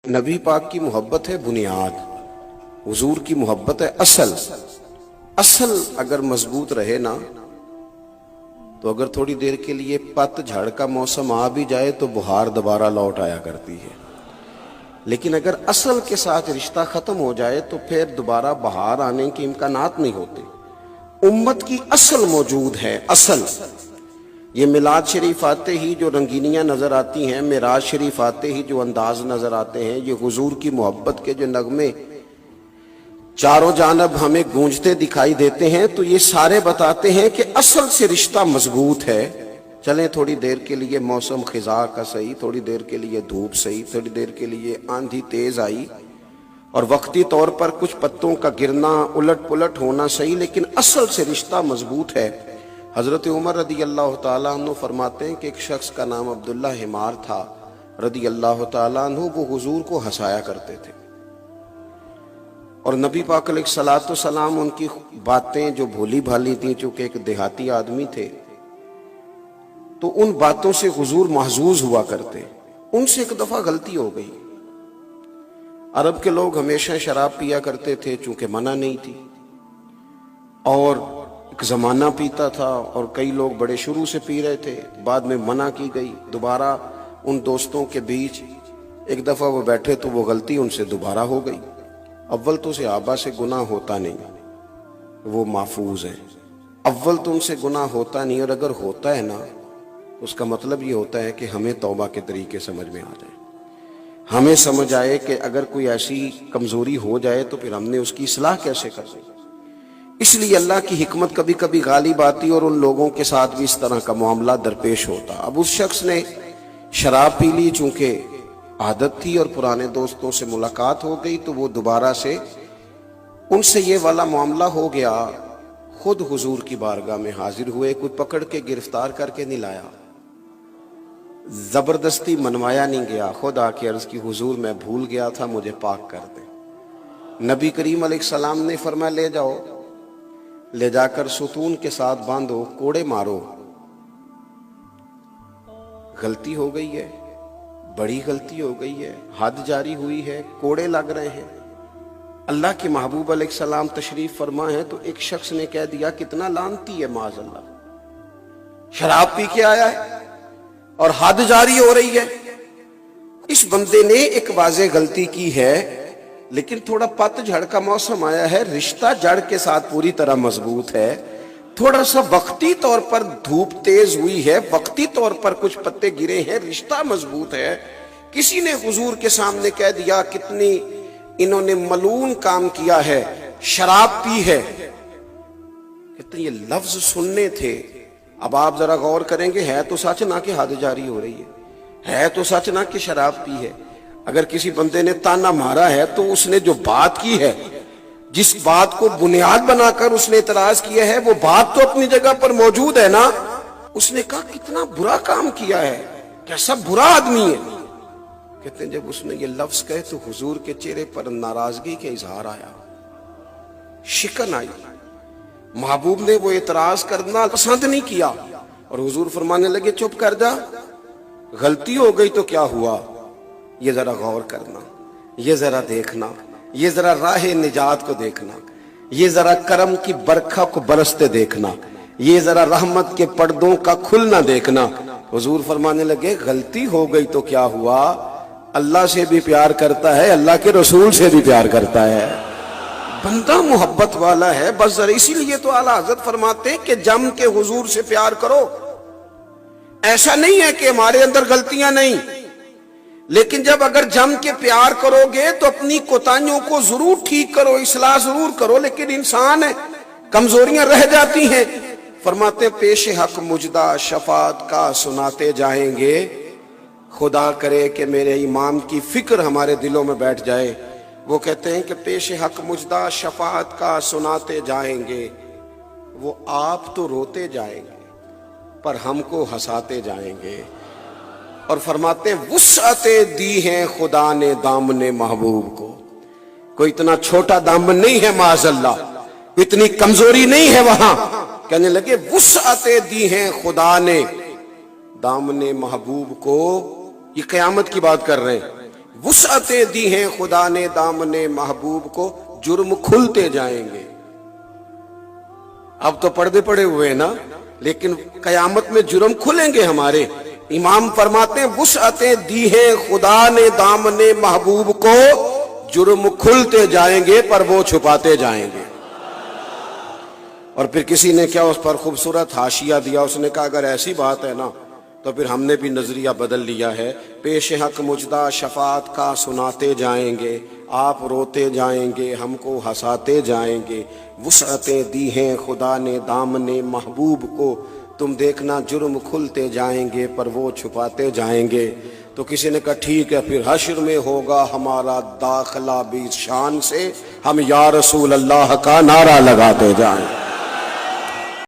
نبی پاک کی محبت ہے بنیاد، حضور کی محبت ہے اصل۔ اصل اگر مضبوط رہے نا تو اگر تھوڑی دیر کے لیے پت جھڑ کا موسم آ بھی جائے تو بہار دوبارہ لوٹ آیا کرتی ہے، لیکن اگر اصل کے ساتھ رشتہ ختم ہو جائے تو پھر دوبارہ بہار آنے کے امکانات نہیں ہوتے۔ امت کی اصل موجود ہے، اصل۔ یہ میلاد شریف آتے ہی جو رنگینیاں نظر آتی ہیں، معراج شریف آتے ہی جو انداز نظر آتے ہیں، یہ حضور کی محبت کے جو نغمے چاروں جانب ہمیں گونجتے دکھائی دیتے ہیں، تو یہ سارے بتاتے ہیں کہ اصل سے رشتہ مضبوط ہے۔ چلیں تھوڑی دیر کے لیے موسم خزاں کا صحیح، تھوڑی دیر کے لیے دھوپ صحیح، تھوڑی دیر کے لیے آندھی تیز آئی اور وقتی طور پر کچھ پتوں کا گرنا، الٹ پلٹ ہونا صحیح، لیکن اصل سے رشتہ مضبوط ہے۔ حضرت عمر رضی اللہ تعالیٰ عنہ فرماتے ہیں کہ ایک شخص کا نام عبداللہ حمار تھا رضی اللہ تعالیٰ عنہ، وہ حضور کو ہنسایا کرتے تھے، اور نبی پاک علیہ الصلوۃ والسلام ان کی باتیں جو بھولی بھالی تھیں، چونکہ ایک دیہاتی آدمی تھے، تو ان باتوں سے حضور محظوظ ہوا کرتے۔ ان سے ایک دفعہ غلطی ہو گئی۔ عرب کے لوگ ہمیشہ شراب پیا کرتے تھے، چونکہ منع نہیں تھی، اور ایک زمانہ پیتا تھا، اور کئی لوگ بڑے شروع سے پی رہے تھے، بعد میں منع کی گئی۔ دوبارہ ان دوستوں کے بیچ ایک دفعہ وہ بیٹھے تو وہ غلطی ان سے دوبارہ ہو گئی۔ اول تو صحابہ سے گناہ ہوتا نہیں، وہ محفوظ ہیں۔ اول تو ان سے گناہ ہوتا نہیں، اور اگر ہوتا ہے نا اس کا مطلب یہ ہوتا ہے کہ ہمیں توبہ کے طریقے سمجھ میں آ جائے، ہمیں سمجھ آئے کہ اگر کوئی ایسی کمزوری ہو جائے تو پھر ہم نے اس کی اصلاح کیسے کر دیں۔ اس لیے اللہ کی حکمت کبھی کبھی غالب آتی اور ان لوگوں کے ساتھ بھی اس طرح کا معاملہ درپیش ہوتا۔ اب اس شخص نے شراب پی لی، چونکہ عادت تھی اور پرانے دوستوں سے ملاقات ہو گئی، تو وہ دوبارہ سے ان سے یہ والا معاملہ ہو گیا۔ خود حضور کی بارگاہ میں حاضر ہوئے، کوئی پکڑ کے گرفتار کر کے نہیں لایا، زبردستی منوایا نہیں گیا، خود آ کے عرض کی حضور میں بھول گیا تھا، مجھے پاک کر دیں۔ نبی کریم علیہ السلام نے فرمایا لے جاؤ، لے جا کر ستون کے ساتھ باندھو، کوڑے مارو۔ غلطی ہو گئی ہے، بڑی غلطی ہو گئی ہے، حد جاری ہوئی ہے، کوڑے لگ رہے ہیں۔ اللہ کے محبوب علیہ السلام تشریف فرما ہے، تو ایک شخص نے کہہ دیا کتنا لعنتی ہے معاذ اللہ، شراب پی کے آیا ہے اور حد جاری ہو رہی ہے۔ اس بندے نے ایک واضح غلطی کی ہے، لیکن تھوڑا پت جھڑ کا موسم آیا ہے، رشتہ جڑ کے ساتھ پوری طرح مضبوط ہے، تھوڑا سا وقتی طور پر دھوپ تیز ہوئی ہے، وقتی طور پر کچھ پتے گرے ہیں، رشتہ مضبوط ہے۔ کسی نے حضور کے سامنے کہہ دیا کتنی انہوں نے ملعون کام کیا ہے، شراب پی ہے، کہتے یہ لفظ سننے تھے۔ اب آپ ذرا غور کریں گے، ہے تو سچ نہ کہ حد جاری ہو رہی ہے تو سچ نہ کہ شراب پی ہے۔ اگر کسی بندے نے تانا مارا ہے تو اس نے جو بات کی ہے، جس بات کو بنیاد بنا کر اس نے اعتراض کیا ہے، وہ بات تو اپنی جگہ پر موجود ہے نا۔ اس نے کہا کتنا برا کام کیا ہے، کیسا برا آدمی ہے۔ کہتے ہیں جب اس نے یہ لفظ کہے تو حضور کے چہرے پر ناراضگی کا اظہار آیا، شکن آئی۔ محبوب نے وہ اعتراض کرنا پسند نہیں کیا، اور حضور فرمانے لگے چپ کر جا، غلطی ہو گئی تو کیا ہوا، یہ ذرا غور کرنا، یہ ذرا دیکھنا، یہ ذرا راہ نجات کو دیکھنا، یہ ذرا کرم کی برکھا کو برستے دیکھنا، یہ ذرا رحمت کے پردوں کا کھلنا دیکھنا۔ حضور فرمانے لگے غلطی ہو گئی تو کیا ہوا، اللہ سے بھی پیار کرتا ہے، اللہ کے رسول سے بھی پیار کرتا ہے، بندہ محبت والا ہے بس ذرا۔ اسی لیے تو اعلیٰ حضرت فرماتے ہیں کہ جم کے حضور سے پیار کرو۔ ایسا نہیں ہے کہ ہمارے اندر غلطیاں نہیں، لیکن جب اگر جم کے پیار کرو گے تو اپنی کوتاہیوں کو ضرور ٹھیک کرو، اصلاح ضرور کرو، لیکن انسان ہے، کمزوریاں رہ جاتی ہیں۔ فرماتے ہیں پیش حق مجدہ شفاعت کا سناتے جائیں گے، خدا کرے کہ میرے امام کی فکر ہمارے دلوں میں بیٹھ جائے۔ وہ کہتے ہیں کہ پیش حق مجدہ شفاعت کا سناتے جائیں گے، وہ آپ تو روتے جائیں گے پر ہم کو ہنساتے جائیں گے۔ اور فرماتے ہیں وسعتیں دی ہیں خدا نے دامن محبوب کو، کوئی اتنا چھوٹا دامن نہیں ہے معاذ اللہ، اتنی کمزوری نہیں ہے وہاں۔ کہنے لگے وسعتیں دی ہیں خدا نے دامن محبوب کو، یہ قیامت کی بات کر رہے ہیں، وسعتیں دی ہیں خدا نے دامن محبوب کو، جرم کھلتے جائیں گے۔ اب تو پردے پڑے ہوئے نا، لیکن قیامت میں جرم کھلیں گے ہمارے۔ امام فرماتے ہیں وسعتیں دی ہیں خدا نے دامن محبوب کو، جرم کھلتے جائیں گے پر وہ چھپاتے جائیں گے۔ اور پھر کسی نے کیا اس پر خوبصورت حاشیہ دیا، اس نے کہا اگر ایسی بات ہے نا تو پھر ہم نے بھی نظریہ بدل لیا ہے، پیش حق مجدہ شفاعت کا سناتے جائیں گے، آپ روتے جائیں گے، ہم کو ہنساتے جائیں گے۔ وسعتیں دی ہیں خدا نے دامن محبوب کو، تم دیکھنا جرم کھلتے جائیں گے پر وہ چھپاتے جائیں گے۔ تو کسی نے کہا ٹھیک ہے، پھر حشر میں ہوگا ہمارا داخلہ بھی شان سے، ہم یا رسول اللہ کا نعرہ لگاتے جائیں۔